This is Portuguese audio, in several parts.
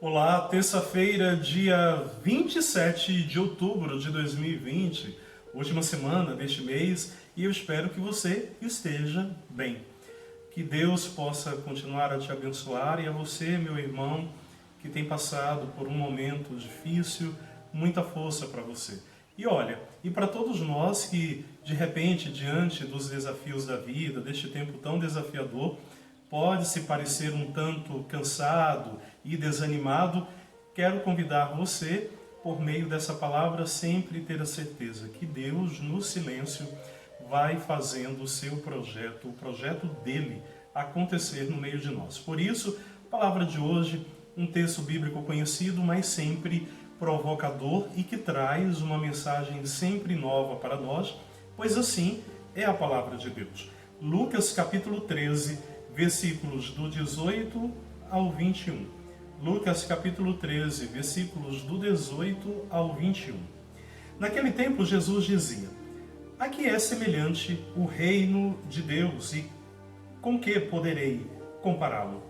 Olá, terça-feira, dia 27 de outubro de 2020, última semana deste mês, e eu espero que você esteja bem. Que Deus possa continuar a te abençoar e a você, meu irmão, que tem passado por um momento difícil, muita força para você. E olha, e para todos nós que, de repente, diante dos desafios da vida, deste tempo tão desafiador, pode se parecer um tanto cansado e desanimado, quero convidar você, por meio dessa palavra, sempre ter a certeza que Deus, no silêncio, vai fazendo o seu projeto, o projeto dele, acontecer no meio de nós. Por isso, a palavra de hoje, um texto bíblico conhecido, mas sempre provocador e que traz uma mensagem sempre nova para nós, pois assim é a palavra de Deus. Lucas capítulo 13, versículos do 18 ao 21. Lucas capítulo 13, versículos do 18 ao 21. Naquele tempo Jesus dizia: a que é semelhante o reino de Deus e com que poderei compará-lo?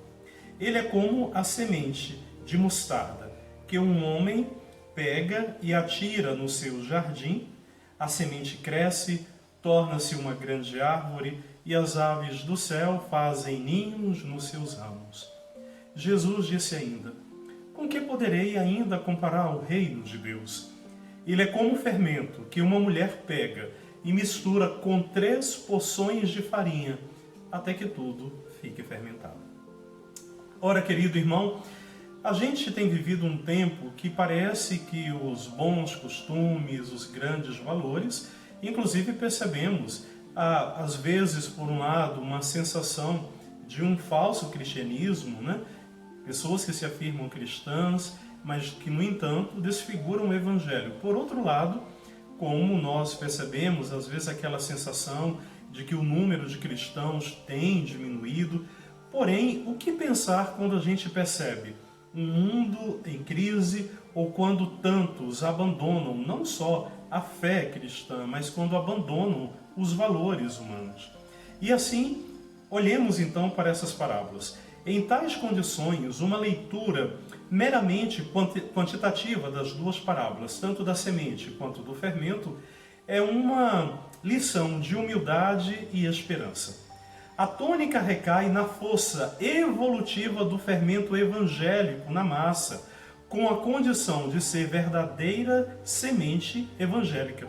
Ele é como a semente de mostarda que um homem pega e atira no seu jardim. A semente cresce, torna-se uma grande árvore e as aves do céu fazem ninhos nos seus ramos. Jesus disse ainda: com que poderei ainda comparar o reino de Deus? Ele é como o fermento que uma mulher pega e mistura com 3 porções de farinha, até que tudo fique fermentado. Ora, querido irmão, a gente tem vivido um tempo que parece que os bons costumes, os grandes valores, inclusive percebemos, às vezes, por um lado, uma sensação de um falso cristianismo, né? Pessoas que se afirmam cristãs, mas que, no entanto, desfiguram o Evangelho. Por outro lado, como nós percebemos, às vezes, aquela sensação de que o número de cristãos tem diminuído. Porém, o que pensar quando a gente percebe um mundo em crise ou quando tantos abandonam não só a fé cristã, mas quando abandonam os valores humanos? E assim, olhemos então para essas parábolas. Em tais condições, uma leitura meramente quantitativa das duas parábolas, tanto da semente quanto do fermento, é uma lição de humildade e esperança. A tônica recai na força evolutiva do fermento evangélico na massa, com a condição de ser verdadeira semente evangélica.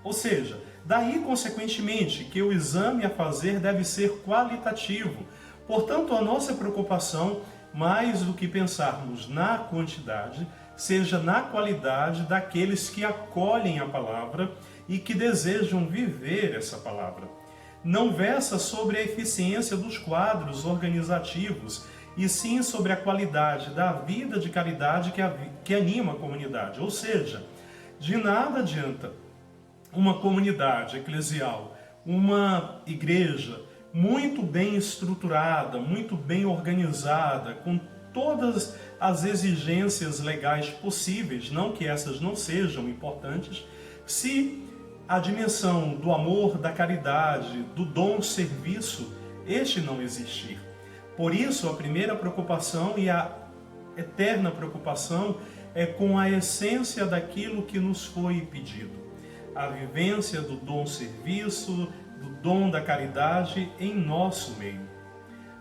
Ou seja, daí, consequentemente, que o exame a fazer deve ser qualitativo. Portanto, a nossa preocupação, mais do que pensarmos na quantidade, seja na qualidade daqueles que acolhem a palavra e que desejam viver essa palavra. Não versa sobre a eficiência dos quadros organizativos, e sim sobre a qualidade da vida de caridade que anima a comunidade. Ou seja, de nada adianta uma comunidade eclesial, uma igreja muito bem estruturada, muito bem organizada, com todas as exigências legais possíveis, não que essas não sejam importantes, se a dimensão do amor, da caridade, do dom-serviço, este não existir. Por isso, a primeira preocupação e a eterna preocupação é com a essência daquilo que nos foi pedido. A vivência do dom-serviço, do dom da caridade em nosso meio.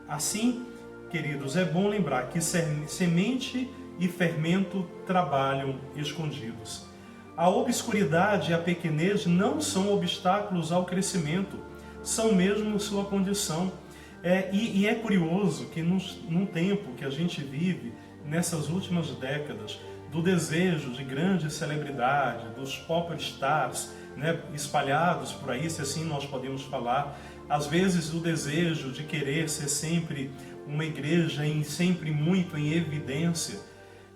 Assim, queridos, é bom lembrar que semente e fermento trabalham escondidos. A obscuridade e a pequenez não são obstáculos ao crescimento, são mesmo sua condição. E é curioso que num tempo que a gente vive, nessas últimas décadas, do desejo de grande celebridade, dos popstars, né, espalhados por aí, se assim nós podemos falar, às vezes o desejo de querer ser sempre uma igreja sempre muito em evidência.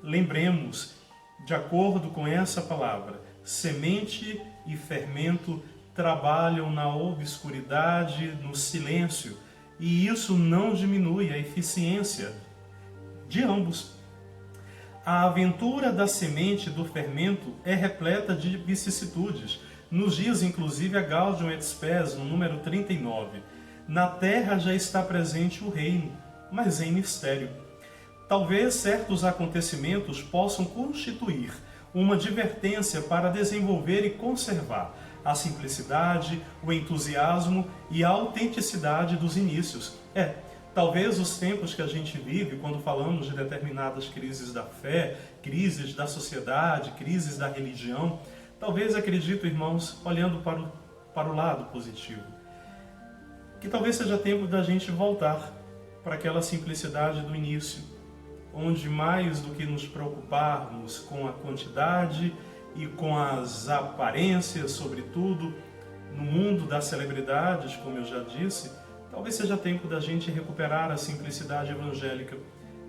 Lembremos, de acordo com essa palavra, semente e fermento trabalham na obscuridade, no silêncio, e isso não diminui a eficiência de ambos. A aventura da semente e do fermento é repleta de vicissitudes. Nos diz, inclusive, a Gaudium et Spes, no número 39. Na terra já está presente o reino, mas em mistério. Talvez certos acontecimentos possam constituir uma advertência para desenvolver e conservar a simplicidade, o entusiasmo e a autenticidade dos inícios. Talvez os tempos que a gente vive, quando falamos de determinadas crises da fé, crises da sociedade, crises da religião, talvez, acredito, irmãos, olhando para o lado positivo, que talvez seja tempo da gente voltar para aquela simplicidade do início, onde mais do que nos preocuparmos com a quantidade e com as aparências, sobretudo no mundo das celebridades, como eu já disse, talvez seja tempo da gente recuperar a simplicidade evangélica,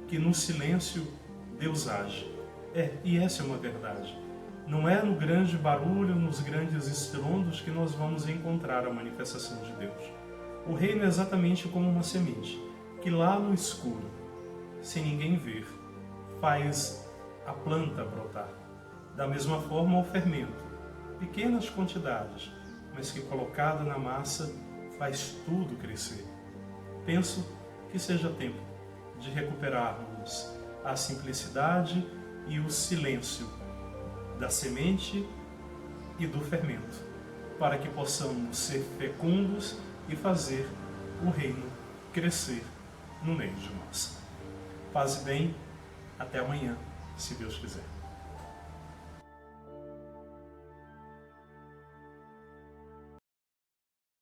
que no silêncio Deus age. E essa é uma verdade. Não é no grande barulho, nos grandes estrondos que nós vamos encontrar a manifestação de Deus. O reino é exatamente como uma semente, que lá no escuro, sem ninguém ver, faz a planta brotar. Da mesma forma o fermento, pequenas quantidades, mas que colocada na massa faz tudo crescer. Penso que seja tempo de recuperarmos a simplicidade e o silêncio da semente e do fermento, para que possamos ser fecundos e fazer o reino crescer no meio de nós. Paz e bem, até amanhã, se Deus quiser.